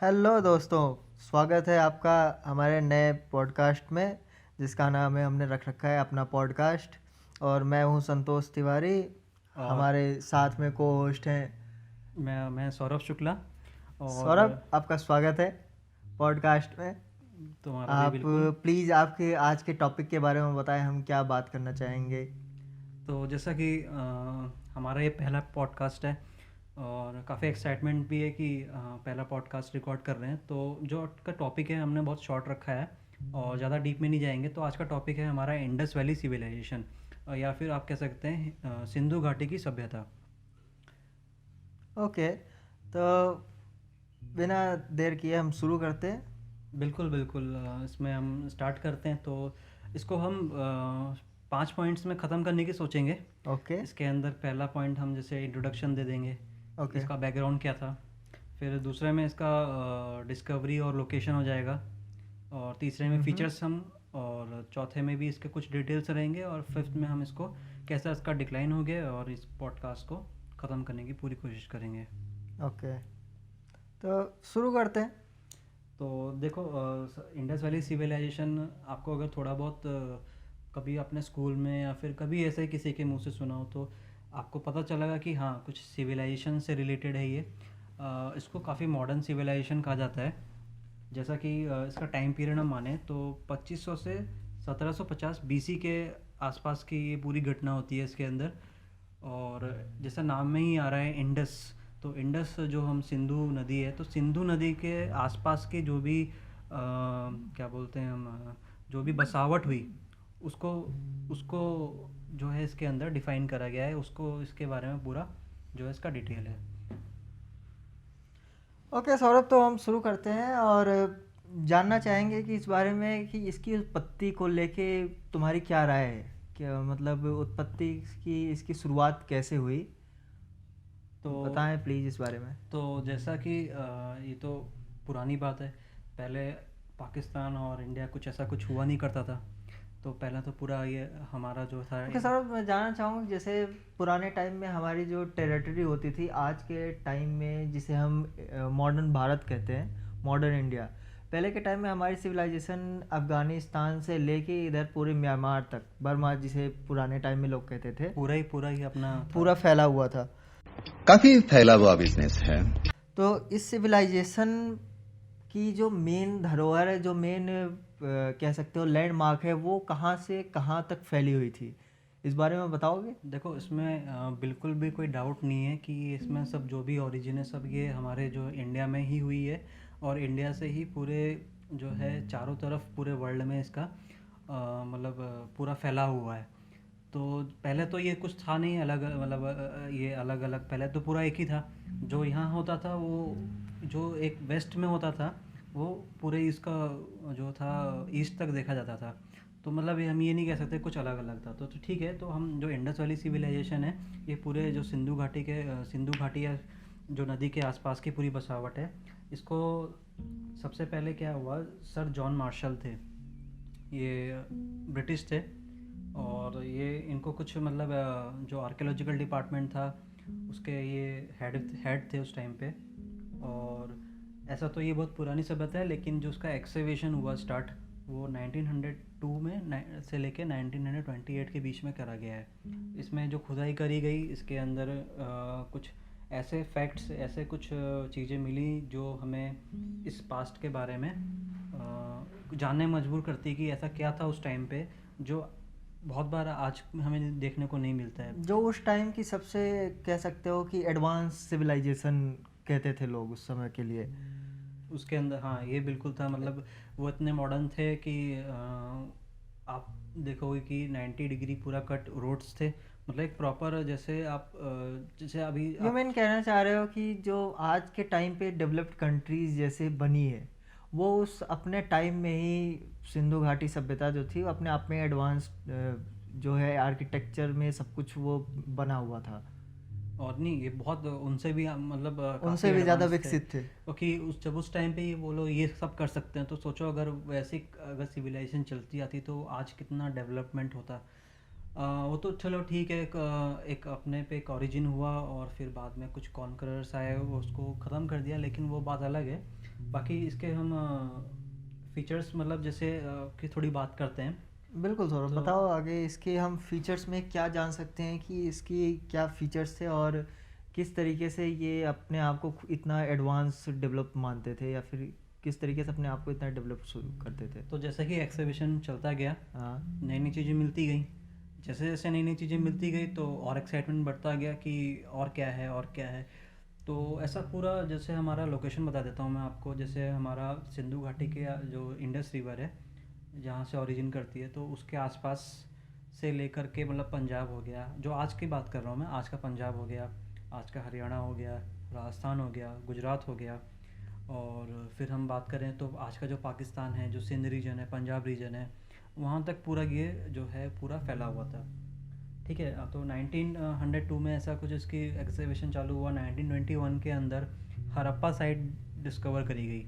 Hello दोस्तों, स्वागत है आपका हमारे नए पॉडकास्ट में जिसका नाम है हमने रख रखा है अपना पॉडकास्ट। और मैं हूं संतोष तिवारी। और हमारे साथ में को होस्ट हैं मैं सौरभ शुक्ला। और सौरभ। आपका स्वागत है पॉडकास्ट में। तुम्हारा भी आप बिल्कुल। प्लीज़ आपके आज के टॉपिक के बारे में बताएं, हम क्या बात करना चाहेंगे। तो जैसा कि हमारा ये पहला पॉडकास्ट है और काफ़ी एक्साइटमेंट भी है कि पहला पॉडकास्ट रिकॉर्ड कर रहे हैं। तो जो का टॉपिक है हमने बहुत शॉर्ट रखा है और ज़्यादा डीप में नहीं जाएंगे। तो आज का टॉपिक है हमारा इंडस वैली सिविलाइजेशन, या फिर आप कह सकते हैं सिंधु घाटी की सभ्यता। ओके, तो बिना देर किए हम शुरू करते हैं। बिल्कुल बिल्कुल, इसमें हम स्टार्ट करते हैं। तो इसको हम 5 पॉइंट्स में ख़त्म करने की सोचेंगे। ओके। इसके अंदर पहला पॉइंट हम जैसे इंट्रोडक्शन दे देंगे, ओके। इसका बैकग्राउंड क्या था। फिर दूसरे में इसका डिस्कवरी और लोकेशन हो जाएगा। और तीसरे में हम्म। फीचर्स हम, और चौथे में भी इसके कुछ डिटेल्स रहेंगे। और फिफ्थ में हम इसको कैसा इसका डिक्लाइन हो गया और इस पॉडकास्ट को ख़त्म करने की पूरी कोशिश करेंगे। ओके, तो शुरू करते हैं। तो देखो, इंडस वैली सिविलाइजेशन आपको अगर थोड़ा बहुत कभी अपने स्कूल में या फिर कभी ऐसे किसी के मुंह से सुना हो तो आपको पता चलेगा कि हाँ, कुछ सिविलाइजेशन से रिलेटेड है ये। इसको काफ़ी मॉडर्न सिविलाइजेशन कहा जाता है। जैसा कि इसका टाइम पीरियड हम माने तो 2500 से 1750 बीसी के आसपास की ये पूरी घटना होती है इसके अंदर। और जैसा नाम में ही आ रहा है इंडस, तो इंडस जो हम सिंधु नदी है, तो सिंधु नदी के आसपास के जो भी क्या बोलते हैं हम, जो भी बसावट हुई उसको उसको जो है इसके अंदर डिफाइन करा गया है। उसको इसके बारे में पूरा जो है इसका डिटेल है। ओके सौरभ, तो हम शुरू करते हैं और जानना चाहेंगे कि इस बारे में कि इसकी उत्पत्ति को लेके तुम्हारी क्या राय है। क्या मतलब उत्पत्ति की इसकी शुरुआत कैसे हुई, तो बताएं प्लीज़ इस बारे में। तो जैसा कि ये तो पुरानी बात है। पहले पाकिस्तान और इंडिया कुछ ऐसा कुछ हुआ नहीं करता था। तो पहला तो पूरा ये हमारा जो था ओके सौरभ, मैं जानना चाहूँगा जैसे पुराने टाइम में हमारी जो टेरिटरी होती थी, आज के टाइम में जिसे हम मॉडर्न भारत कहते हैं, मॉडर्न इंडिया। पहले के टाइम में हमारी सिविलाइजेशन अफ़गानिस्तान से लेके इधर पूरे म्यांमार तक, बर्मा जिसे पुराने टाइम में लोग कहते थे, पूरा ही अपना था। पूरा फैला हुआ था। काफी फैला हुआ बिजनेस है। तो इस सिविलाइजेशन की जो मेन धरोहर है, जो मेन कह सकते हो लैंडमार्क है, वो कहाँ से कहाँ तक फैली हुई थी, इस बारे में बताओगे। देखो, इसमें बिल्कुल भी कोई डाउट नहीं है कि इसमें सब जो भी ओरिजिन है सब ये हमारे जो इंडिया में ही हुई है। और इंडिया से ही पूरे जो है चारों तरफ पूरे वर्ल्ड में इसका मतलब पूरा फैला हुआ है। तो पहले तो ये कुछ था नहीं अलग, मतलब ये अलग अलग, पहले तो पूरा एक ही था। जो यहाँ होता था वो जो एक वेस्ट में होता था वो पूरे इसका जो था ईस्ट तक देखा जाता था। तो मतलब ये हम ये नहीं कह सकते कुछ अलग अलग था। तो ठीक है, तो हम जो इंडस वैली सिविलाइजेशन है ये पूरे जो सिंधु घाटी के सिंधु घाटी या जो नदी के आसपास की पूरी बसावट है। इसको सबसे पहले क्या हुआ, सर जॉन मार्शल थे, ये ब्रिटिश थे। और ये इनको कुछ मतलब जो आर्कियोलॉजिकल डिपार्टमेंट था उसके ये हेड थे उस टाइम पे। और ऐसा तो ये बहुत पुरानी सभ्यता है, लेकिन जो उसका एक्सकेवेशन हुआ स्टार्ट वो 1902 में से लेके 1928 के बीच में करा गया है। इसमें जो खुदाई करी गई इसके अंदर कुछ ऐसे फैक्ट्स, ऐसे कुछ चीज़ें मिली जो हमें इस पास्ट के बारे में जानने मजबूर करती कि ऐसा क्या था उस टाइम पे जो बहुत बार आज हमें देखने को नहीं मिलता है। जो उस टाइम की सबसे कह सकते हो कि एडवांस सिविलाइजेशन कहते थे लोग उस समय के लिए। उसके अंदर हाँ, ये बिल्कुल था। मतलब वो इतने मॉडर्न थे कि आप देखोगे कि 90 डिग्री पूरा कट रोड्स थे। मतलब एक प्रॉपर, जैसे आप जैसे अभी ये आप मैं कहना चाह रहे हो कि जो आज के टाइम पे डेवलप्ड कंट्रीज जैसे बनी है, वो उस अपने टाइम में ही सिंधु घाटी सभ्यता जो थी वो अपने आप में एडवांस जो है आर्किटेक्चर में सब कुछ वो बना हुआ था, और नहीं, ये बहुत उनसे भी मतलब काफ़ी उनसे भी ज़्यादा एडवांस थे। विकसित थे। क्योंकि जब उस टाइम पे ये वो लोग ये सब कर सकते हैं तो सोचो अगर वैसे अगर सिविलाइजेशन चलती आती तो आज कितना डेवलपमेंट होता। वो तो चलो ठीक है, एक अपने पे एक ओरिजिन हुआ और फिर बाद में कुछ कॉन्करर्स आए वो उसको ख़त्म कर दिया, लेकिन वो बात अलग है। बाकी इसके हम फीचर्स मतलब जैसे की थोड़ी बात करते हैं। बिल्कुल सौरभ, तो बताओ आगे इसके हम फीचर्स में क्या जान सकते हैं कि इसकी क्या फीचर्स थे और किस तरीके से ये अपने आप को इतना एडवांस डेवलप मानते थे, या फिर किस तरीके से अपने आप को इतना डेवलप शुरू करते थे। तो जैसा कि एक्सिबिशन चलता गया, हाँ। नई नई चीज़ें मिलती गई, जैसे जैसे नई नई चीज़ें मिलती गई तो और एक्साइटमेंट बढ़ता गया कि और क्या है और क्या है। तो ऐसा पूरा जैसे हमारा लोकेशन बता देता हूँ मैं आपको। जैसे हमारा सिंधु घाटी के जो इंडस रिवर है जहाँ से ओरिजिन करती है, तो उसके आसपास से लेकर के मतलब पंजाब हो गया, जो आज की बात कर रहा हूँ मैं, आज का पंजाब हो गया, आज का हरियाणा हो गया, राजस्थान हो गया, गुजरात हो गया, और फिर हम बात करें तो आज का जो पाकिस्तान है, जो सिंध रीजन है, पंजाब रीजन है, वहाँ तक पूरा ये जो है पूरा फैला हुआ था। ठीक है। तो 1902 में ऐसा कुछ इसकी एग्जीबिशन चालू हुआ। 1921 के अंदर हड़प्पा साइट डिस्कवर करी गई।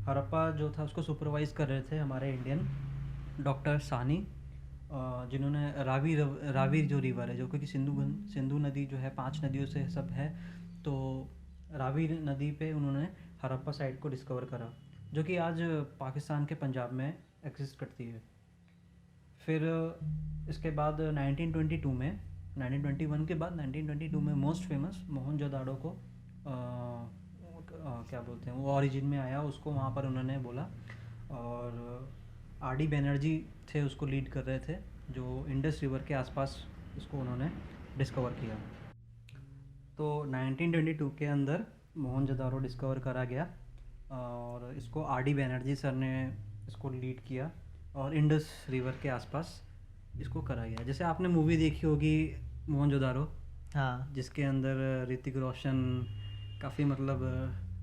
हड़प्पा जो था उसको सुपरवाइज़ कर रहे थे हमारे इंडियन डॉक्टर साहनी, जिन्होंने रावी जो रिवर है, जो क्योंकि सिंधु नदी जो है 5 नदियों से सब है, तो रावी नदी पे उन्होंने हड़प्पा साइट को डिस्कवर करा, जो कि आज पाकिस्तान के पंजाब में एग्जिस्ट करती है। फिर इसके बाद 1921 के बाद 1922 में मोस्ट फेमस मोहनजोदाड़ो को क्या बोलते हैं, वो ओरिजिन में आया, उसको वहाँ पर उन्होंने बोला, और आर.डी. बैनर्जी थे उसको लीड कर रहे थे, जो इंडस रिवर के आसपास इसको उन्होंने डिस्कवर किया। तो 1922 के अंदर मोहनजोदाड़ो डिस्कवर करा गया, और इसको आर.डी. बैनर्जी सर ने इसको लीड किया, और इंडस रिवर के आसपास इसको करा गया। जैसे आपने मूवी देखी होगी मोहनजोदाड़ो, हाँ। जिसके अंदर ऋतिक रोशन काफ़ी मतलब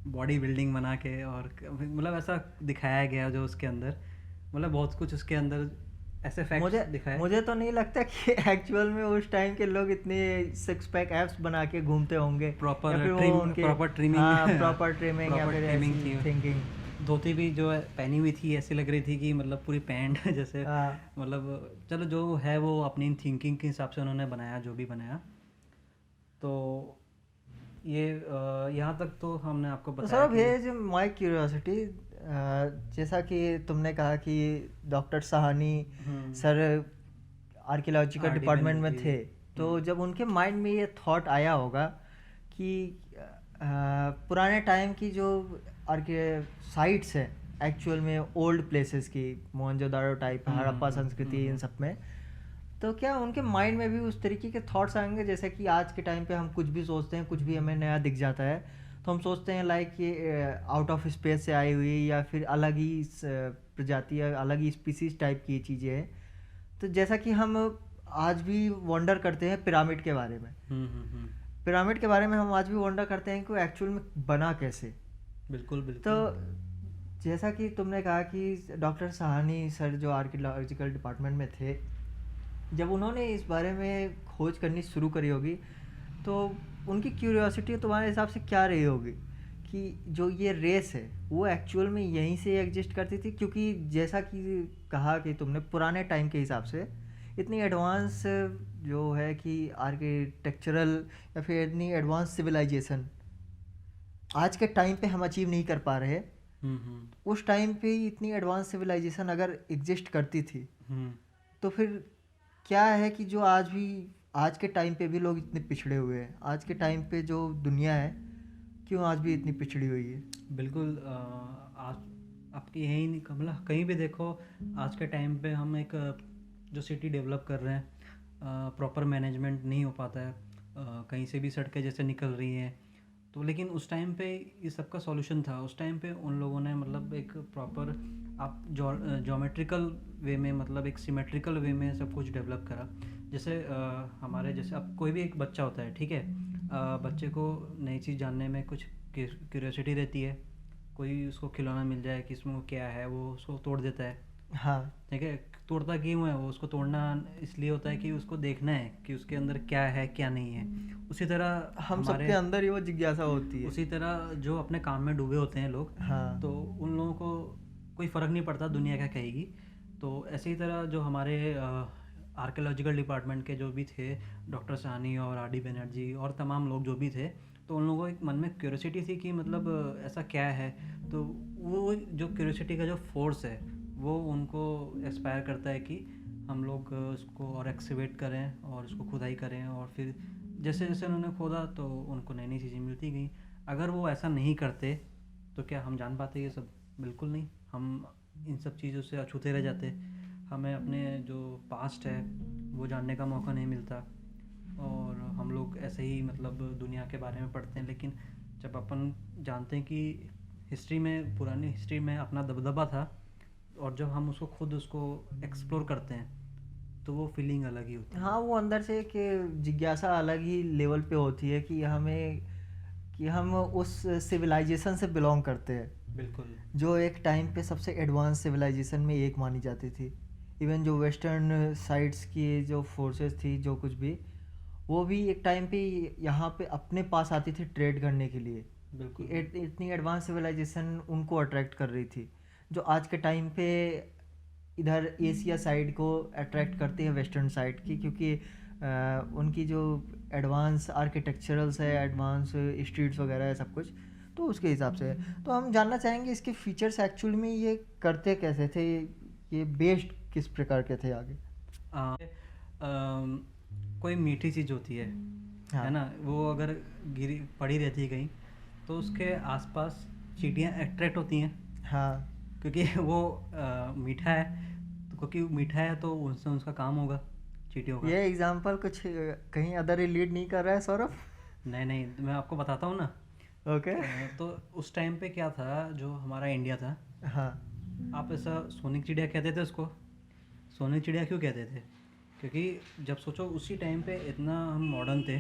बॉडी बिल्डिंग बना के, और मतलब ऐसा दिखाया गया जो उसके अंदर मतलब बहुत कुछ उसके अंदर ऐसे फैक्ट्स दिखाए। मुझे तो नहीं लगता कि एक्चुअल में उस टाइम के लोग इतने 6 पैक एब्स बना के घूमते होंगे, प्रॉपर ट्रिमिंग प्रॉपर ट्रिमिंग या फिर ऐसी थिंकिंग। धोती भी जो है पहनी हुई थी, ऐसी लग रही थी कि मतलब पूरी पैंट जैसे, मतलब चलो जो है वो अपनी थिंकिंग के हिसाब से उन्होंने बनाया जो भी बनाया। तो ये यहाँ तक तो हमने आपको बताया। सर ये जो माय क्यूरियोसिटी, जैसा कि तुमने कहा कि doctor Sahni sir archaeological department में थे, तो जब उनके माइंड में ये थॉट आया होगा कि पुराने टाइम की जो साइट्स है एक्चुअल में ओल्ड प्लेसेस की, मोहनजोदाड़ो टाइप, हड़प्पा संस्कृति, इन सब में, तो क्या उनके माइंड में भी उस तरीके के थॉट्स आएंगे जैसे कि आज के टाइम पे हम कुछ भी सोचते हैं, कुछ भी हमें नया दिख जाता है तो हम सोचते हैं लाइक ये आउट ऑफ स्पेस से आई हुई या फिर अलग ही प्रजाति या अलग ही स्पीसीज टाइप की चीज़ें हैं। तो जैसा कि हम आज भी वंडर करते हैं पिरामिड के बारे में, पिरामिड के बारे में हम आज भी वंडर करते हैं कि एक्चुअल में बना कैसे। बिल्कुल बिल्कुल। तो जैसा कि तुमने कहा कि डॉक्टर साहनी सर जो आर्कियोलॉजिकल डिपार्टमेंट में थे, जब उन्होंने इस बारे में खोज करनी शुरू करी होगी तो उनकी क्यूरियोसिटी तुम्हारे हिसाब से क्या रही होगी कि जो ये रेस है वो एक्चुअल में यहीं से एग्जिस्ट करती थी, क्योंकि जैसा कि कहा कि तुमने पुराने टाइम के हिसाब से इतनी एडवांस जो है कि आर्किटेक्चरल या फिर इतनी एडवांस सिविलाइजेशन आज के टाइम पे हम अचीव नहीं कर पा रहे, उस टाइम पे ही इतनी एडवांस सिविलाइजेशन अगर एग्जिस्ट करती थी तो फिर क्या है कि जो आज के टाइम पे भी लोग इतने पिछड़े हुए हैं, आज के टाइम पे जो दुनिया है क्यों आज भी इतनी पिछड़ी हुई है। बिल्कुल। आज आपकी यही नहीं कमला, कहीं भी देखो आज के टाइम पे हम एक जो सिटी डेवलप कर रहे हैं, प्रॉपर मैनेजमेंट नहीं हो पाता है, कहीं से भी सड़कें जैसे निकल रही हैं, तो लेकिन उस टाइम पे ये सब का सॉल्यूशन था। उस टाइम पे उन लोगों ने मतलब एक प्रॉपर आप ज्योमेट्रिकल वे में, मतलब एक सिमेट्रिकल वे में सब कुछ डेवलप करा। जैसे हमारे जैसे अब कोई भी एक बच्चा होता है, ठीक है, बच्चे को नई चीज़ जानने में कुछ क्यूरियोसिटी रहती है, कोई उसको खिलौना मिल जाए कि इसमें वो क्या है, वो उसको तोड़ देता है। हाँ, ठीक है, तोड़ता क्यों है वो, उसको तोड़ना इसलिए होता है कि उसको देखना है कि उसके अंदर क्या है क्या नहीं है। उसी तरह हम सबके अंदर ही वो जिज्ञासा होती है। उसी तरह जो अपने काम में डूबे होते हैं लोग, हाँ, तो उन लोगों को कोई फ़र्क नहीं पड़ता दुनिया क्या कहेगी। तो ऐसी तरह जो हमारे आर्कियोलॉजिकल डिपार्टमेंट के जो भी थे, डॉक्टर साहनी और आर.डी. बैनर्जी और तमाम लोग जो भी थे, तो उन लोगों के मन में क्यूरियोसिटी थी कि मतलब ऐसा क्या है। तो वो जो क्यूरियोसिटी का जो फोर्स है वो उनको एक्सपायर करता है कि हम लोग उसको और एक्सकेवेट करें और उसको खुदाई करें, और फिर जैसे जैसे उन्होंने खोदा तो उनको नई नई चीज़ें मिलती गई। अगर वो ऐसा नहीं करते तो क्या हम जान पाते ये सब? बिल्कुल नहीं, हम इन सब चीज़ों से अछूते रह जाते। हमें अपने जो पास्ट है वो जानने का मौका नहीं मिलता, और हम लोग ऐसे ही मतलब दुनिया के बारे में पढ़ते हैं, लेकिन जब अपन जानते हैं कि हिस्ट्री में, पुरानी हिस्ट्री में अपना दबदबा था, और जब हम उसको खुद उसको एक्सप्लोर करते हैं तो वो फीलिंग अलग ही होती है। हाँ, वो अंदर से एक जिज्ञासा अलग ही लेवल पे होती है कि हमें, कि हम उस सिविलाइजेशन से बिलोंग करते हैं बिल्कुल। जो एक टाइम पे सबसे एडवांस सिविलाइजेशन में एक मानी जाती थी। इवन जो वेस्टर्न साइड्स की जो फोर्सेस थी, जो कुछ भी, वो भी एक टाइम पे यहाँ पे अपने पास आती थी ट्रेड करने के लिए। बिल्कुल। इतनी एडवांस सिविलाइजेशन उनको अट्रैक्ट कर रही थी, जो आज के टाइम पे इधर एशिया साइड को अट्रैक्ट करती है, वेस्टर्न साइड की, क्योंकि उनकी जो एडवांस आर्किटेक्चरल्स है, एडवांस स्ट्रीट्स वगैरह है, सब कुछ, तो उसके हिसाब से है। तो हम जानना चाहेंगे इसके फीचर्स एक्चुअल में ये करते कैसे थे, ये बेस्ड किस प्रकार के थे आगे। कोई मीठी चीज़ होती है हाँ। है ना, वो अगर गिरी पड़ी रहती है कहीं तो उसके आसपास चींटियाँ अट्रैक्ट होती हैं, हाँ, क्योंकि वो मीठा है। तो क्योंकि मीठा है तो उनसे उसका काम होगा चींटियों का। ये एग्जांपल कुछ कहीं अदर रिलेट नहीं कर रहा है सौरभ? नहीं नहीं, मैं आपको बताता हूँ ना। ओके। तो उस टाइम पे क्या था, जो हमारा इंडिया था, हाँ। आप ऐसा सोने की चिड़िया कहते थे उसको। सोने की चिड़िया क्यों कहते थे? क्योंकि जब सोचो उसी टाइम पे इतना हम मॉडर्न थे,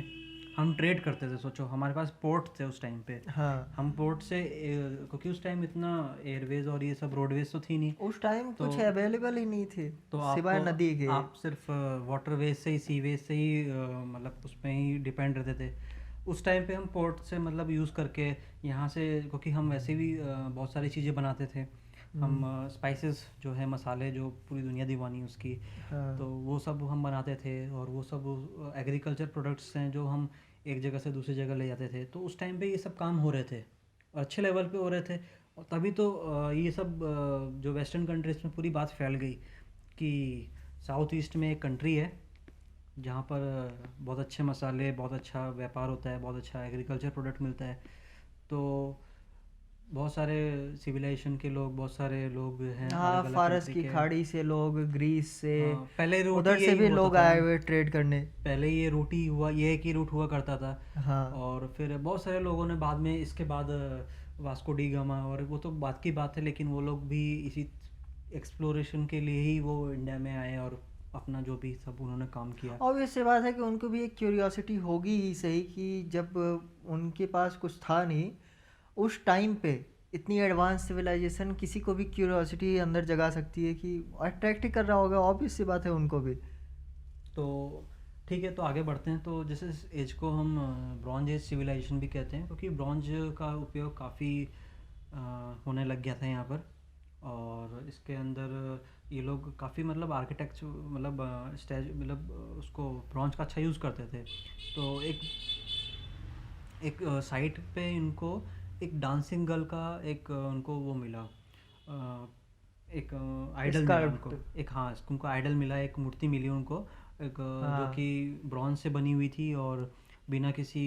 हम ट्रेड करते थे। सोचो हमारे पास पोर्ट थे उस टाइम पे, हाँ, हम पोर्ट से क्योंकि उस टाइम इतना एयरवेज और ये सब रोडवेज तो थी नहीं। उस टाइम तो कुछ अवेलेबल ही नहीं थे तो सिवाय आपको नदी के। आप सिर्फ वाटरवेज से ही, सीवेज से ही मतलब उसमें ही डिपेंड रहते थे। उस टाइम पे हम पोर्ट से मतलब यूज़ करके यहाँ से, क्योंकि हम वैसे भी बहुत सारी चीज़ें बनाते थे। हम स्पाइसेस जो है, मसाले जो पूरी दुनिया दीवानी उसकी, हाँ। तो वो सब हम बनाते थे। और वो सब एग्रीकल्चर प्रोडक्ट्स हैं जो हम एक जगह से दूसरी जगह ले जाते थे। तो उस टाइम पे ये सब काम हो रहे थे और अच्छे लेवल पे हो रहे थे। और तभी तो ये सब जो वेस्टर्न कंट्रीज़ में पूरी बात फैल गई कि साउथ ईस्ट में एक कंट्री है जहाँ पर बहुत अच्छे मसाले, बहुत अच्छा व्यापार होता है, बहुत अच्छा एग्रीकल्चर प्रोडक्ट मिलता है। तो बहुत सारे सिविलाइजेशन के लोग, बहुत सारे लोग हैं हाँ, अलग अलग फारस कंट्री की के। खाड़ी से लोग, ग्रीस से, हाँ, पहले रूट उधर से यही भी होता लोग था आए ना। हुए ट्रेड करने। पहले ये रूट ही हुआ, ये एक ही रूट हुआ करता था। हाँ। और फिर बहुत सारे लोगों ने बाद में, इसके बाद वास्को डी गामा, और वो तो बात की बात है, लेकिन वो लोग भी इसी एक्सप्लोरेशन के लिए ही वो इंडिया में आए और अपना जो भी सब उन्होंने काम किया। ऑब्वियस सी बात है कि उनको भी एक क्यूरियोसिटी होगी ही सही, कि जब उनके पास कुछ था नहीं उस टाइम पे, इतनी एडवांस सिविलाइजेशन किसी को भी क्यूरियोसिटी अंदर जगा सकती है, कि अट्रैक्ट ही कर रहा होगा, ऑब्वियस सी बात है उनको भी। तो ठीक है, तो आगे बढ़ते हैं। तो जैसे इस एज को हम ब्रॉन्ज एज सिविलाइजेशन भी कहते हैं, क्योंकि ब्रॉन्ज का उपयोग काफ़ी होने लग गया था यहाँ पर। और इसके अंदर ये लोग काफ़ी मतलब आर्किटेक्चर, मतलब स्टैच, मतलब उसको ब्रॉन्ज का अच्छा यूज़ करते थे। तो एक साइट पे इनको एक डांसिंग गर्ल का एक उनको वो मिला, एक आइडल मिला उनको। स्कल्प्ट। एक, हाँ, उनको आइडल मिला, एक मूर्ति मिली उनको, एक जो हाँ। कि ब्रॉन्ज से बनी हुई थी और बिना किसी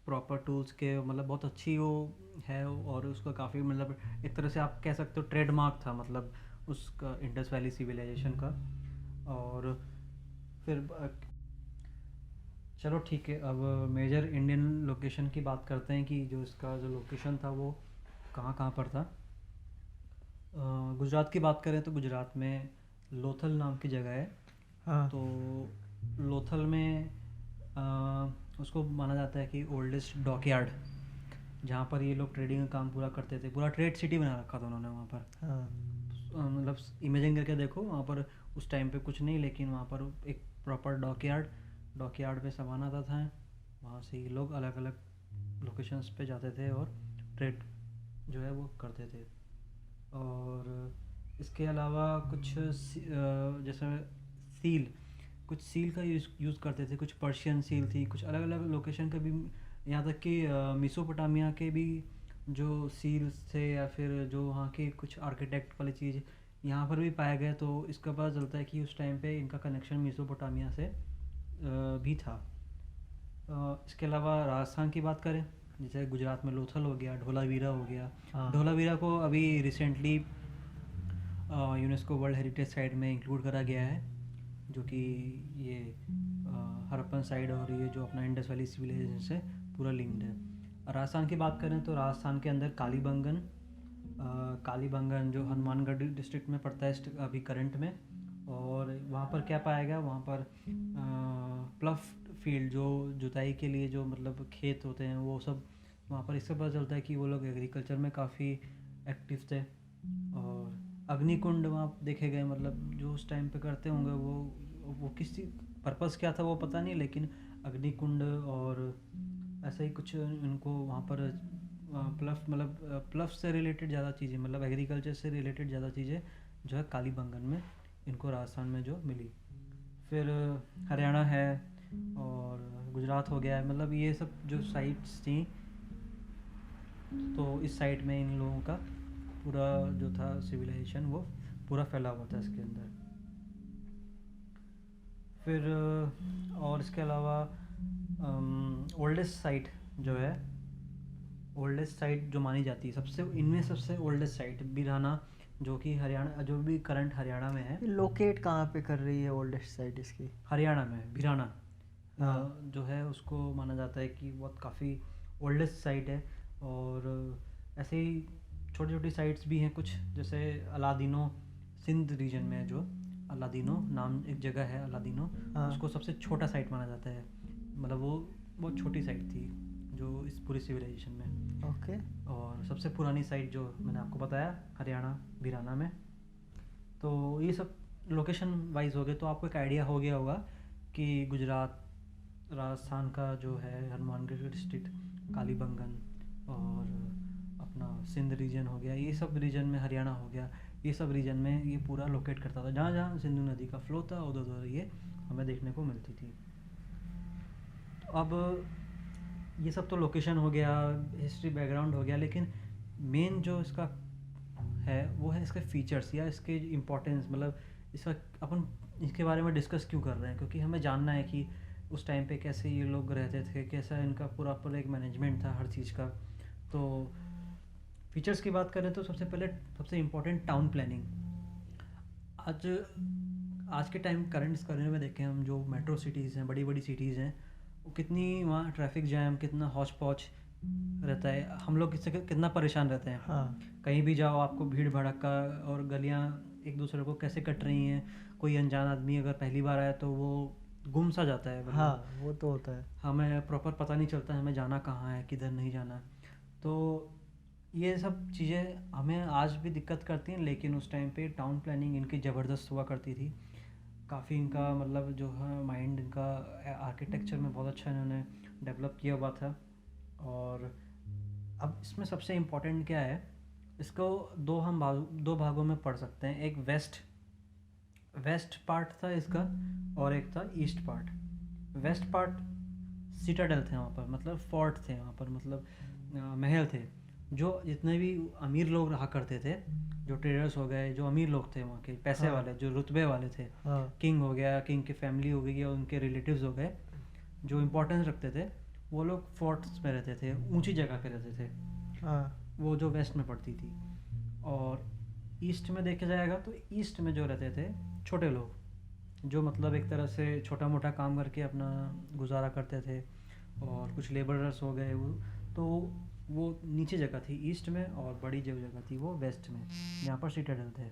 प्रॉपर टूल्स के, मतलब बहुत अच्छी वो है। और उसका काफ़ी मतलब एक तरह से आप कह सकते हो ट्रेडमार्क था, मतलब उसका इंडस वैली सिविलाइजेशन का। और फिर चलो ठीक है, अब मेजर इंडियन लोकेशन की बात करते हैं कि जो इसका जो लोकेशन था वो कहाँ कहाँ पर था। गुजरात की बात करें तो गुजरात में लोथल नाम की जगह है। हाँ। तो लोथल में उसको माना जाता है कि ओल्डेस्ट डॉकयार्ड, जहाँ पर ये लोग ट्रेडिंग का काम पूरा करते थे। पूरा ट्रेड सिटी बना रखा था उन्होंने वहाँ पर। हाँ। मतलब इमेजिन करके देखो, वहाँ पर उस टाइम पे कुछ नहीं, लेकिन वहाँ पर एक प्रॉपर डॉकयार्ड पे सामान आता था। वहाँ से ये लोग अलग अलग लोकेशंस पे जाते थे और ट्रेड जो है वो करते थे। और इसके अलावा कुछ जैसे सील, कुछ सील का यूज़ करते थे, कुछ पर्शियन सील थी, कुछ अलग अलग लोकेशन का भी यहाँ तक कि मिसोपोटामिया के भी जो सील्स थे या फिर जो वहाँ के कुछ आर्किटेक्ट वाली चीज़ यहाँ पर भी पाया गया, तो इसका पता चलता है कि उस टाइम पे इनका कनेक्शन मिसोपोटामिया से भी था। इसके अलावा राजस्थान की बात करें, जैसे गुजरात में लोथल हो गया, ढोलावीरा हो गया। हाँ। ढोलावीरा को अभी recently UNESCO world heritage site में इंक्लूड करा गया है, जो कि ये हड़प्पन साइड और ये जो अपना इंडस वैली सिविलाइजेशन से पूरा लिंक्ड है। राजस्थान की बात करें तो राजस्थान के अंदर कालीबंगन जो हनुमानगढ़ डिस्ट्रिक्ट में पड़ता है अभी करंट में, और वहाँ पर क्या पाया गया, वहाँ पर प्लफ फील्ड जो जुताई के लिए जो मतलब खेत होते हैं वो सब वहाँ पर, इससे पता चलता है कि वो लोग एग्रीकल्चर में काफ़ी एक्टिव थे। और अग्निकुंड वहाँ देखे गए, मतलब जो उस टाइम पे करते होंगे वो किस पर्पस क्या था वो पता नहीं, लेकिन अग्निकुंड और ऐसा ही कुछ इनको वहाँ पर प्लफ से रिलेटेड ज़्यादा चीज़ें, मतलब एग्रीकल्चर से रिलेटेड ज़्यादा चीज़ें जो है कालीबंगन में इनको राजस्थान में जो मिली। फिर हरियाणा है और गुजरात हो गया है, मतलब ये सब जो साइट्स थी, तो इस साइट में इन लोगों का पूरा जो था सिविलाइजेशन वो पूरा फैला हुआ था इसके अंदर। फिर और इसके अलावा ओल्डेस्ट साइट जो है, ओल्डेस्ट साइट जो मानी जाती है सबसे, इनमें सबसे ओल्डेस्ट साइट बिराना, जो कि हरियाणा, जो भी करंट हरियाणा में है। लोकेट कहाँ पे कर रही है ओल्डेस्ट साइट इसकी? हरियाणा में बिराना हाँ। जो है उसको माना जाता है कि बहुत काफ़ी ओल्डेस्ट साइट है। और ऐसे ही छोटी छोटी साइट्स भी हैं कुछ, जैसे अलादीनो सिंध रीजन में जो अलादीनो नाम एक जगह है अलादीनो, हाँ। उसको सबसे छोटा साइट माना जाता है, मतलब वो बहुत छोटी साइट थी जो इस पूरी सिविलाइजेशन में। ओके। और सबसे पुरानी साइट जो मैंने आपको बताया हरियाणा बिराना में। तो ये सब लोकेशन वाइज हो गए, तो आपको एक आइडिया हो गया होगा कि गुजरात, राजस्थान का जो है हनुमानगढ़ डिस्ट्रिक्ट, कालीबंगन और अपना सिंध रीजन हो गया, ये सब रीजन में, हरियाणा हो गया, ये सब रीजन में ये पूरा लोकेट करता था। जहाँ जहाँ सिंधु नदी का फ्लो था उधर उधर ये हमें देखने को मिलती थी। तो अब ये सब तो लोकेशन हो गया, हिस्ट्री बैकग्राउंड हो गया, लेकिन मेन जो इसका है वो है इसके फीचर्स या इसके इम्पोर्टेंस, मतलब इसका अपन इसके बारे में डिस्कस क्यों कर रहे हैं, क्योंकि हमें जानना है कि उस टाइम पे कैसे ये लोग रहते थे, कैसा इनका पूरा एक मैनेजमेंट था हर चीज़ का। तो फीचर्स की बात करें तो सबसे पहले सबसे इम्पोर्टेंट टाउन प्लानिंग। आज के टाइम करंट में देखें हम, जो मेट्रो सिटीज़ हैं, बड़ी बड़ी सिटीज़ हैं, वो कितनी वहाँ ट्रैफिक जैम, कितना हौच पौच रहता है, हम लोग इससे कितना परेशान रहते हैं। हाँ। कहीं भी जाओ आपको भीड़ भड़का, और गलियाँ एक दूसरे को कैसे कट रही हैं, कोई अनजान आदमी अगर पहली बार आया तो वो गुम सा जाता है, मतलब हाँ, वो तो होता है। हमें प्रॉपर पता नहीं चलता हमें जाना कहाँ है, किधर नहीं जाना। तो ये सब चीज़ें हमें आज भी दिक्कत करती हैं, लेकिन उस टाइम पे टाउन प्लानिंग इनकी ज़बरदस्त हुआ करती थी। काफ़ी इनका मतलब जो है माइंड इनका आर्किटेक्चर में बहुत अच्छा इन्होंने डेवलप किया हुआ था। और अब इसमें सबसे इम्पोर्टेंट क्या है, इसको दो भागों में पढ़ सकते हैं। एक वेस्ट पार्ट था इसका और एक था east part. West part Citadel थे वहाँ पर, मतलब फोर्ट थे वहाँ पर, मतलब महल थे, जो जितने भी अमीर लोग रहा करते थे, जो ट्रेडर्स हो गए, जो अमीर लोग थे वहाँ के पैसे वाले, जो रुतबे वाले थे, किंग हो गया, किंग की फैमिली हो गई, या उनके रिलेटिव्स हो गए, जो इम्पोर्टेंस रखते थे, वो लोग फोर्ट्स में रहते थे, ऊंची जगह पे रहते थे। वो जो वेस्ट में पड़ती थी। और ईस्ट में देखा जाएगा तो ईस्ट में जो रहते थे छोटे लोग, जो मतलब एक तरह से छोटा मोटा काम करके अपना गुजारा करते थे, और कुछ लेबरर्स हो गए, वो नीचे जगह थी ईस्ट में, और बड़ी जो जगह थी वो वेस्ट में, यहाँ पर सिटाडेल थे।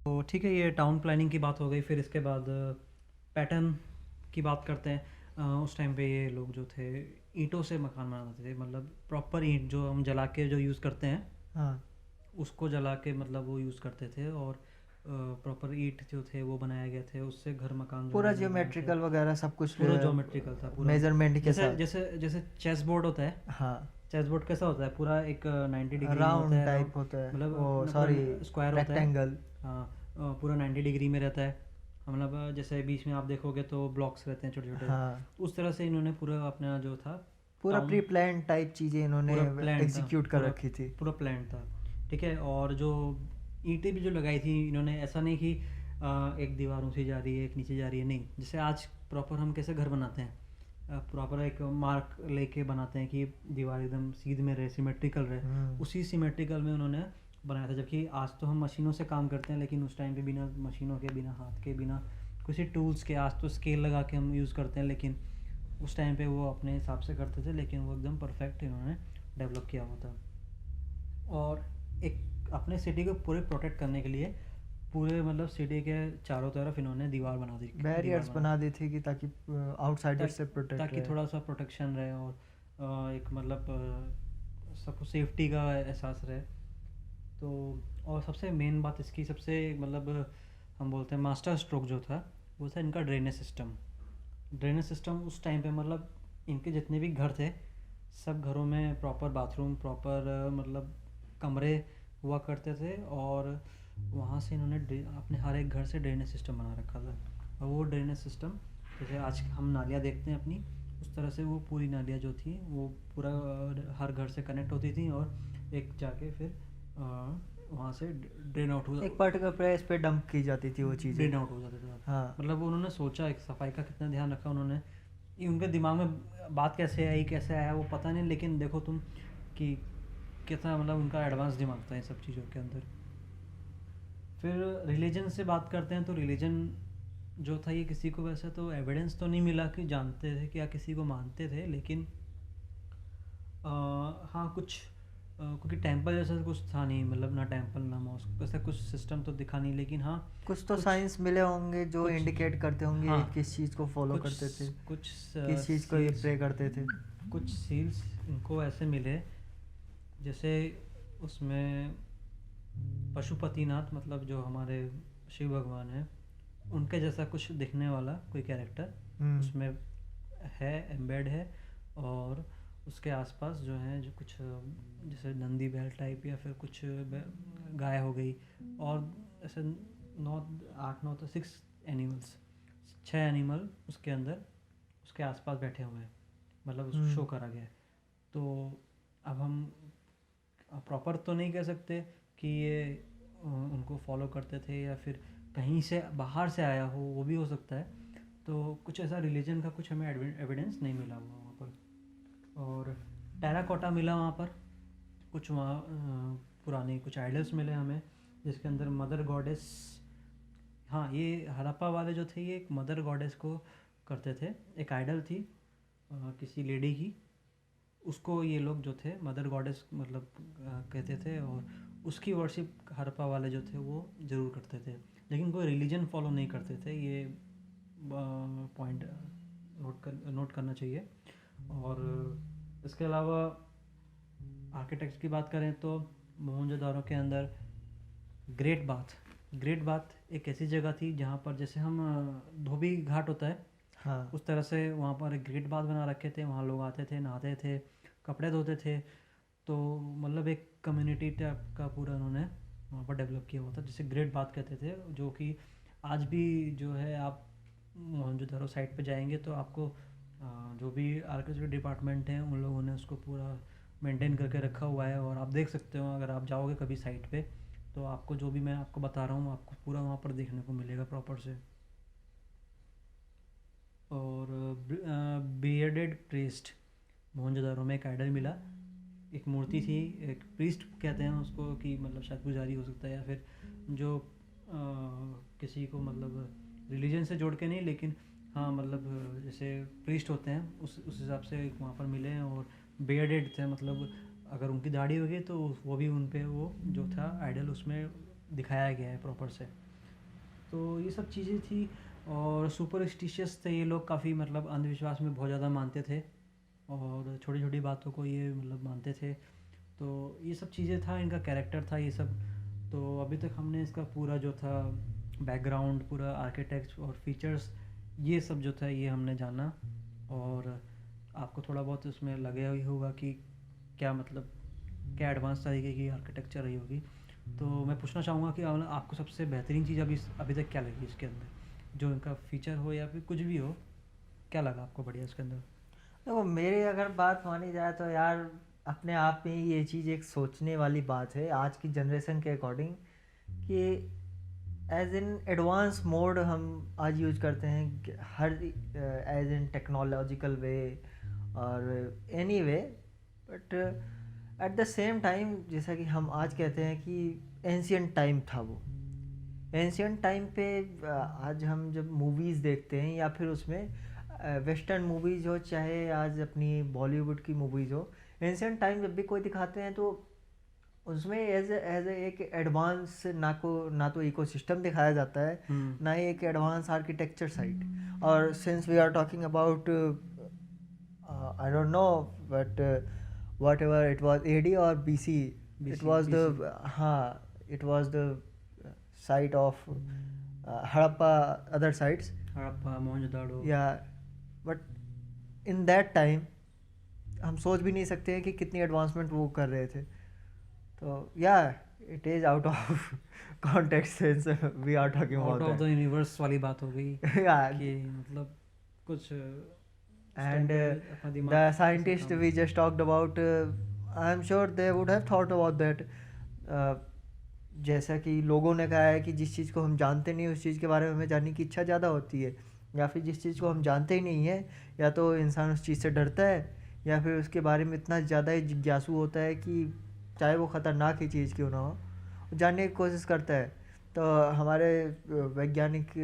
तो ठीक है, ये टाउन प्लानिंग की बात हो गई। फिर इसके बाद पैटर्न की बात करते हैं। उस टाइम पे ये लोग जो थे ईंटों से मकान बनाते थे, मतलब प्रॉपर ईंट जो हम जला के जो यूज़ करते हैं, हाँ, उसको जला के मतलब वो यूज़ करते थे, और प्रॉपर ईंट जो थे वो बनाए गए थे, उससे घर मकान पूरा ज्योमेट्रिकल वगैरह सब कुछ, पूरा ज्योमेट्रिकल था, पूरा मेजरमेंट के साथ। जैसे चेस बोर्ड होता है। हाँ, चेस बोर्ड कैसा होता है, पूरा एक 90 डिग्री राउंड टाइप होता है, मतलब वो सॉरी स्क्वायर होता है, रेक्टेंगल। हाँ, पूरा 90 डिग्री में रहता है, मतलब जैसे बीच में आप देखोगे तो ब्लॉक्स रहते हैं छोटे छोटे, हाँ, उस तरह से इन्होंने पूरा अपना जो था पूरा टाउन प्री प्लान टाइप चीज़ें इन्होंने पूरा प्लान था, एग्जीक्यूट कर पूरा रखी थी। पूरा प्लान था। ठीक है, और जो ईंटें भी जो लगाई थी इन्होंने, ऐसा नहीं कि एक दीवार ऊंची जा रही है एक नीचे जा रही है, नहीं। जैसे आज प्रॉपर हम कैसे घर बनाते हैं, प्रॉपर एक मार्क लेके बनाते हैं कि दीवार एकदम सीध में रहे, सिमेट्रिकल रहे, उसी सिमेट्रिकल में उन्होंने बनाया था। जबकि आज तो हम मशीनों से काम करते हैं, लेकिन उस टाइम पे बिना मशीनों के, बिना हाथ के, बिना किसी टूल्स के, आज तो स्केल लगा के हम यूज़ करते हैं, लेकिन उस टाइम पे वो अपने हिसाब से करते थे, लेकिन वो एकदम परफेक्ट इन्होंने डेवलप किया हुआ था। और एक अपने सिटी को पूरे प्रोटेक्ट करने के लिए पूरे मतलब सिटी के चारों तरफ इन्होंने दीवार बना दी, बैरियर्स बना दी थी कि ताकि आउटसाइडर से प्रोटेक्ट ताकि रहे। थोड़ा सा प्रोटेक्शन रहे, और एक मतलब सबको सेफ्टी का एहसास रहे। तो और सबसे मेन बात इसकी, सबसे मतलब हम बोलते हैं मास्टर स्ट्रोक जो था, वो था इनका ड्रेनेज सिस्टम। ड्रेनेज सिस्टम उस टाइम पे मतलब इनके जितने भी घर थे, सब घरों में प्रॉपर बाथरूम, प्रॉपर मतलब कमरे हुआ करते थे, और वहाँ से इन्होंने अपने हर एक घर से ड्रेनेज सिस्टम बना रखा था। और वो ड्रेनेज सिस्टम जैसे आज हम नालियाँ देखते हैं अपनी, उस तरह से वो पूरी नालियाँ जो थी वो पूरा हर घर से कनेक्ट होती थी, और एक जाके फिर वहाँ से ड्रेन आउट हो, एक पर्टिकुलर प्लेस पे डंप की जाती थी वो चीज़ें। ड्रेन आउट हो जाता था। हाँ, मतलब उन्होंने सोचा, एक सफाई का कितना ध्यान रखा उन्होंने, ये उनके दिमाग में बात कैसे आई, कैसे आया वो पता नहीं, लेकिन देखो तुम कि कितना मतलब उनका एडवांस दिमाग था इन सब चीज़ों के अंदर। फिर रिलीजन से बात करते हैं, तो रिलीजन जो था ये किसी को वैसे तो एविडेंस तो नहीं मिला कि जानते थे कि या किसी को मानते थे, लेकिन हाँ कुछ क्योंकि टेंपल जैसा कुछ था नहीं, मतलब ना टेंपल ना मॉस्क, ऐसा कुछ सिस्टम तो दिखा नहीं, लेकिन हाँ कुछ तो साइंस मिले होंगे जो कुछ इंडिकेट करते होंगे हाँ किस चीज़ को फॉलो कुछ करते थे, कुछ किस चीज़ को ये सील्स, प्रे करते थे। कुछ सील्स इनको ऐसे मिले, जैसे उसमें पशुपतिनाथ, मतलब जो हमारे शिव भगवान हैं, उनके जैसा कुछ दिखने वाला कोई कैरेक्टर उसमें है, एम्बेड है। और उसके आसपास जो है जो कुछ जैसे नंदी बैल टाइप, या फिर कुछ गाय हो गई, और ऐसे 6 एनिमल्स, 6 एनिमल उसके अंदर उसके आसपास बैठे हुए हैं, मतलब उसको शो करा गया है। तो अब हम प्रॉपर तो नहीं कह सकते कि ये उनको फॉलो करते थे या फिर कहीं से बाहर से आया हो, वो भी हो सकता है। तो कुछ ऐसा रिलीजन का कुछ हमें एविडेंस नहीं मिला हुआ वहाँ पर। और टेराकोटा मिला वहाँ पर, कुछ वहाँ पुराने कुछ आइडल्स मिले हमें, जिसके अंदर मदर गॉडेस, हाँ ये हड़प्पा वाले जो थे ये एक मदर गॉडेस को करते थे, एक आइडल थी किसी लेडी की, उसको ये लोग जो थे मदर गॉडेस मतलब कहते थे, और उसकी वर्शिप हड़प्पा वाले जो थे वो ज़रूर करते थे, लेकिन कोई रिलीजन फॉलो नहीं करते थे। ये पॉइंट नोट करना चाहिए। और इसके अलावा आर्किटेक्ट की बात करें तो मोहनजोदारो के अंदर ग्रेट बाथ एक ऐसी जगह थी जहाँ पर जैसे हम धोबी घाट होता है, हाँ, उस तरह से वहाँ पर एक ग्रेट बाथ बना रखे थे, वहाँ लोग आते थे, नहाते थे, कपड़े धोते थे। तो मतलब एक कम्युनिटी टाइप का पूरा उन्होंने वहाँ पर डेवलप किया हुआ था, जिसे ग्रेट बाथ कहते थे, जो कि आज भी जो है आप मोहनजोदारो साइट पे जाएंगे तो आपको जो भी आर्किटेक्चर डिपार्टमेंट है उन लोगों ने उसको पूरा मेंटेन करके रखा हुआ है। और आप देख सकते हो अगर आप जाओगे कभी साइट पे, तो आपको जो भी मैं आपको बता रहा हूँ आपको पूरा वहाँ पर देखने को मिलेगा प्रॉपर से। और बियर्डेड प्रीस्ट, मोहनजोदारो में एक आइडल मिला, एक मूर्ति थी, एक प्रीस्ट कहते हैं उसको, कि मतलब शायद पुजारी हो सकता है, या फिर जो किसी को मतलब रिलीजन से जोड़ के नहीं, लेकिन हाँ मतलब जैसे प्रीस्ट होते हैं उस हिसाब से एक वहाँ पर मिले हैं। और बियर्डेड थे, मतलब अगर उनकी दाढ़ी होगी तो वो भी उन पे वो जो था आइडल उसमें दिखाया गया है प्रॉपर से। तो ये सब चीज़ें थी। और सुपरस्टिशियस थे ये लोग, काफ़ी मतलब अंधविश्वास में बहुत ज़्यादा मानते थे, और छोटी छोटी बातों को ये मतलब मानते थे। तो ये सब चीज़ें था, इनका कैरेक्टर था ये सब। तो अभी तक हमने इसका पूरा जो था बैकग्राउंड, पूरा आर्किटेक्ट और फीचर्स, ये सब जो था ये हमने जाना। और आपको थोड़ा बहुत उसमें लगे ही होगा कि क्या मतलब क्या एडवांस तरीके की आर्किटेक्चर रही होगी। तो मैं पूछना चाहूँगा कि आपको सबसे बेहतरीन चीज़ अभी तक क्या लगी इसके अंदर, जो इनका फीचर हो या फिर कुछ भी हो, क्या लगा आपको बढ़िया उसके अंदर? देखो, मेरी अगर बात मानी जाए तो यार अपने आप में ही ये चीज़ एक सोचने वाली बात है आज की जनरेशन के अकॉर्डिंग, कि एज इन एडवांस मोड हम आज यूज करते हैं हर एज इन टेक्नोलॉजिकल वे और any way. But at the same time जैसा कि हम आज कहते हैं कि एंशियंट टाइम था वो। एंशियंट टाइम पे आज हम जब मूवीज़ देखते हैं या फिर उसमें वेस्टर्न मूवीज़ हो चाहे आज अपनी बॉलीवुड की मूवीज़ हो, एंशियंट टाइम जब भी कोई दिखाते हैं तो उसमें एज एक एडवांस ना तो इकोसिस्टम दिखाया जाता है, ना ही एक एडवांस आर्किटेक्चर साइट। और since we are talking about I don't know but whatever it was AD और बीसी, इट वॉज द हाँ it was the site of Harappa, other sites, Harappa, Mohenjodaro. या बट इन दैट टाइम हम सोच भी नहीं सकते हैं कि कितनी एडवांसमेंट वो कर रहे थे। तो या it is out of context since we are talking out about of the universe वाली बात हो गई कि मतलब कुछ and अपना दिमाग the कैसे scientist काम- we just talked about, I am sure they would have thought about that. जैसा कि लोगों ने कहा है कि जिस चीज़ को हम जानते नहीं उस चीज़ के बारे में हमें जानने की इच्छा ज़्यादा होती है, या फिर जिस चीज़ को हम जानते ही नहीं है या तो इंसान उस चीज़ से डरता है या फिर उसके बारे में इतना ज़्यादा ही जिज्ञासु होता है कि चाहे वो ख़तरनाक ही चीज़ क्यों ना हो, वो जानने की कोशिश करता है। तो हमारे वैज्ञानिक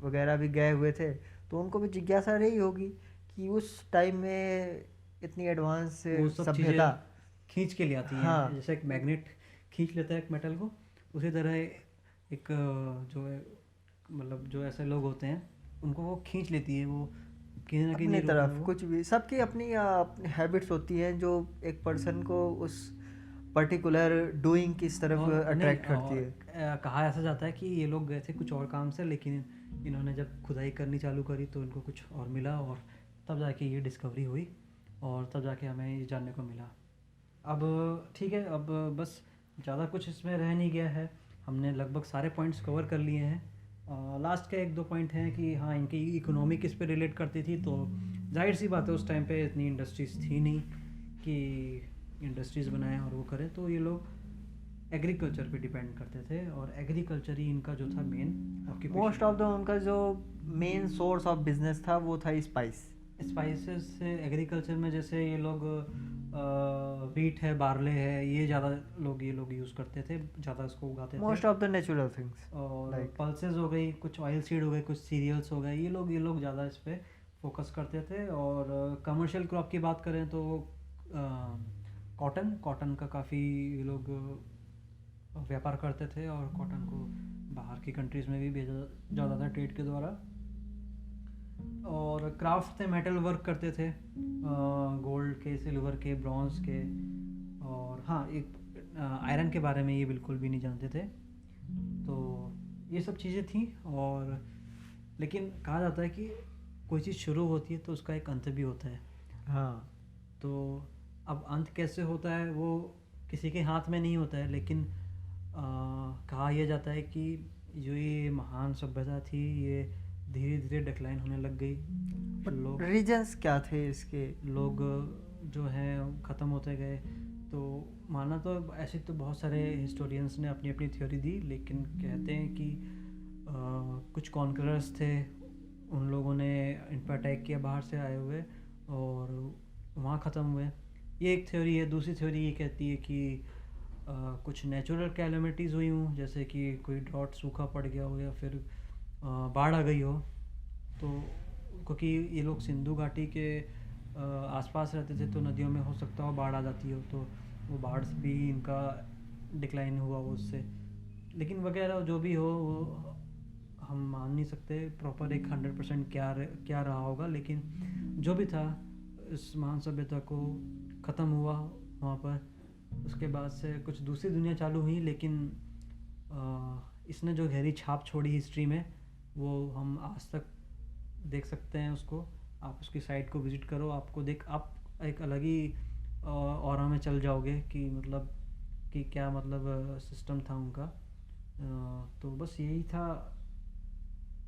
वगैरह भी गए हुए थे तो उनको भी जिज्ञासा रही होगी कि उस टाइम में इतनी एडवांस वो सब सभ्यता चीज़ें खींच के ले आती हैं। हाँ। जैसे एक मैग्नेट खींच लेता है एक मेटल को, उसी तरह एक जो है मतलब जो ऐसे लोग होते हैं उनको वो खींच लेती है, वो किसी ना अपनी किसी रूप में तरफ वो। कुछ भी, सबकी अपनी अपनी हैबिट्स होती हैं जो एक पर्सन को उस पर्टिकुलर डूइंग किस तरफ और अट्रैक्ट नहीं, करती और है। कहा ऐसा जाता है कि ये लोग गए थे कुछ और काम से, लेकिन इन्होंने जब खुदाई करनी चालू करी तो इनको कुछ और मिला और तब जाके ये डिस्कवरी हुई और तब जाके हमें ये जानने को मिला। अब ठीक है, अब बस ज़्यादा कुछ इसमें रह नहीं गया है, हमने लगभग सारे पॉइंट्स कवर कर लिए हैं। लास्ट के एक दो पॉइंट हैं कि हाँ इनकी इकोनॉमी किस पे रिलेट करती थी, तो जाहिर सी बात है उस टाइम पे इतनी इंडस्ट्रीज़ थी नहीं कि इंडस्ट्रीज़ बनाएं और वो करें, तो ये लोग एग्रीकल्चर पे डिपेंड करते थे और एग्रीकल्चर ही इनका जो था मेन मोस्ट ऑफ द उनका जो मेन सोर्स ऑफ बिजनेस था वो था स्पाइस। स्पाइसेस से एग्रीकल्चर में जैसे ये लोग वीट है, बार्ले है, ये ज़्यादा लोग यूज़ करते थे, ज़्यादा इसको उगाते मोस्ट थे। ऑफ द नेचुरल थिंग्स और like- पल्सेस हो गई, कुछ ऑयल सीड हो गए, कुछ सीरियल्स हो गए, ये लोग ज़्यादा इस पे फोकस करते थे। और कमर्शियल क्रॉप की बात करें तो कॉटन का काफ़ी ये लोग व्यापार करते थे और कॉटन को बाहर की कंट्रीज़ में भी भेजा जाता था ट्रेड के द्वारा। और क्राफ्ट थे, मेटल वर्क करते थे, गोल्ड के, सिल्वर के, ब्रॉन्ज के, और हाँ एक आयरन के बारे में ये बिल्कुल भी नहीं जानते थे। तो ये सब चीज़ें थी। और लेकिन कहा जाता है कि कोई चीज़ शुरू होती है तो उसका एक अंत भी होता है। हाँ, तो अब अंत कैसे होता है वो किसी के हाथ में नहीं होता है, लेकिन कहा यह जाता है कि जो ये महान सभ्यता थी ये धीरे धीरे डिक्लाइन होने लग गई। लोग रीजंस क्या थे इसके? लोग जो हैं ख़त्म होते गए। तो माना तो ऐसे तो बहुत सारे हिस्टोरियंस ने अपनी अपनी थ्योरी दी, लेकिन कहते हैं कि कुछ कॉन्करर्स थे, उन लोगों ने इन पर अटैक किया बाहर से आए हुए और वहाँ ख़त्म हुए। ये एक थ्योरी है। दूसरी थ्योरी ये कहती है कि कुछ नेचुरल कैलेमिटीज़ हुई हों, जैसे कि कोई ड्रॉट, सूखा पड़ गया हो या फिर बाढ़ आ गई हो। तो क्योंकि ये लोग सिंधु घाटी के आसपास रहते थे तो नदियों में हो सकता हो बाढ़ आ जाती हो, तो वो बाढ़ भी इनका डिक्लाइन हुआ वो उससे। लेकिन वगैरह जो भी हो वो हम मान नहीं सकते प्रॉपर एक 100% क्या रहा होगा, लेकिन जो भी था इस महान सभ्यता को ख़त्म हुआ वहाँ पर। उसके बाद से कुछ दूसरी दुनिया चालू हुई, लेकिन इसने जो गहरी छाप छोड़ी हिस्ट्री में वो हम आज तक देख सकते हैं उसको। आप उसकी साइट को विज़िट करो, आप एक अलग ही ऑरा में चल जाओगे कि मतलब कि क्या मतलब सिस्टम था उनका। तो बस यही था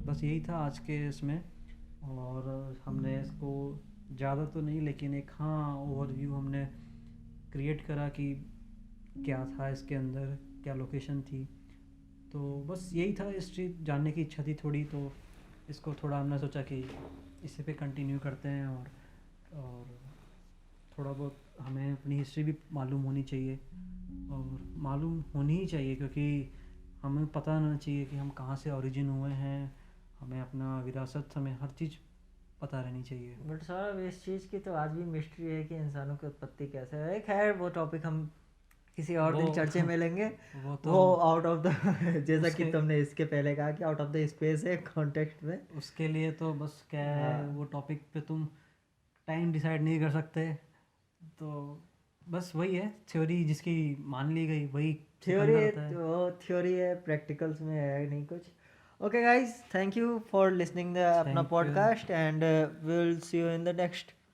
बस यही था आज के इसमें। और हमने इसको ज़्यादा तो नहीं, लेकिन एक हाँ ओवरव्यू हमने क्रिएट करा कि क्या था इसके अंदर, क्या लोकेशन थी। तो बस यही था, हिस्ट्री जानने की इच्छा थी थोड़ी, तो इसको थोड़ा हमने सोचा कि इसी पे कंटिन्यू करते हैं। और थोड़ा बहुत हमें अपनी हिस्ट्री भी मालूम होनी चाहिए, और मालूम होनी ही चाहिए, क्योंकि हमें पता होना चाहिए कि हम कहाँ से ओरिजिन हुए हैं। हमें अपना विरासत, हमें हर चीज़ पता रहनी चाहिए। बट सर इस चीज़ की तो आज भी मिस्ट्री है कि इंसानों की उत्पत्ति कैसे है। खैर वो टॉपिक हम किसी और दिन वो चर्चे में लेंगे। वो तो वो आउट ऑफ द जैसा कि उसके तुमने इसके पहले कहा कि आउट ऑफ द स्पेस है कॉन्टेक्स्ट में। उसके लिए तो बस क्या है, हाँ वो टॉपिक पे तुम टाइम डिसाइड नहीं कर सकते। तो बस वही है, थ्योरी जिसकी मान ली गई वही थ्योरी सिकंदर होता है। तो थ्योरी है, प्रैक्टिकल्स में है नहीं कुछ। Okay guys, thank you for listening the अपना thank you. Podcast and we will see you in the next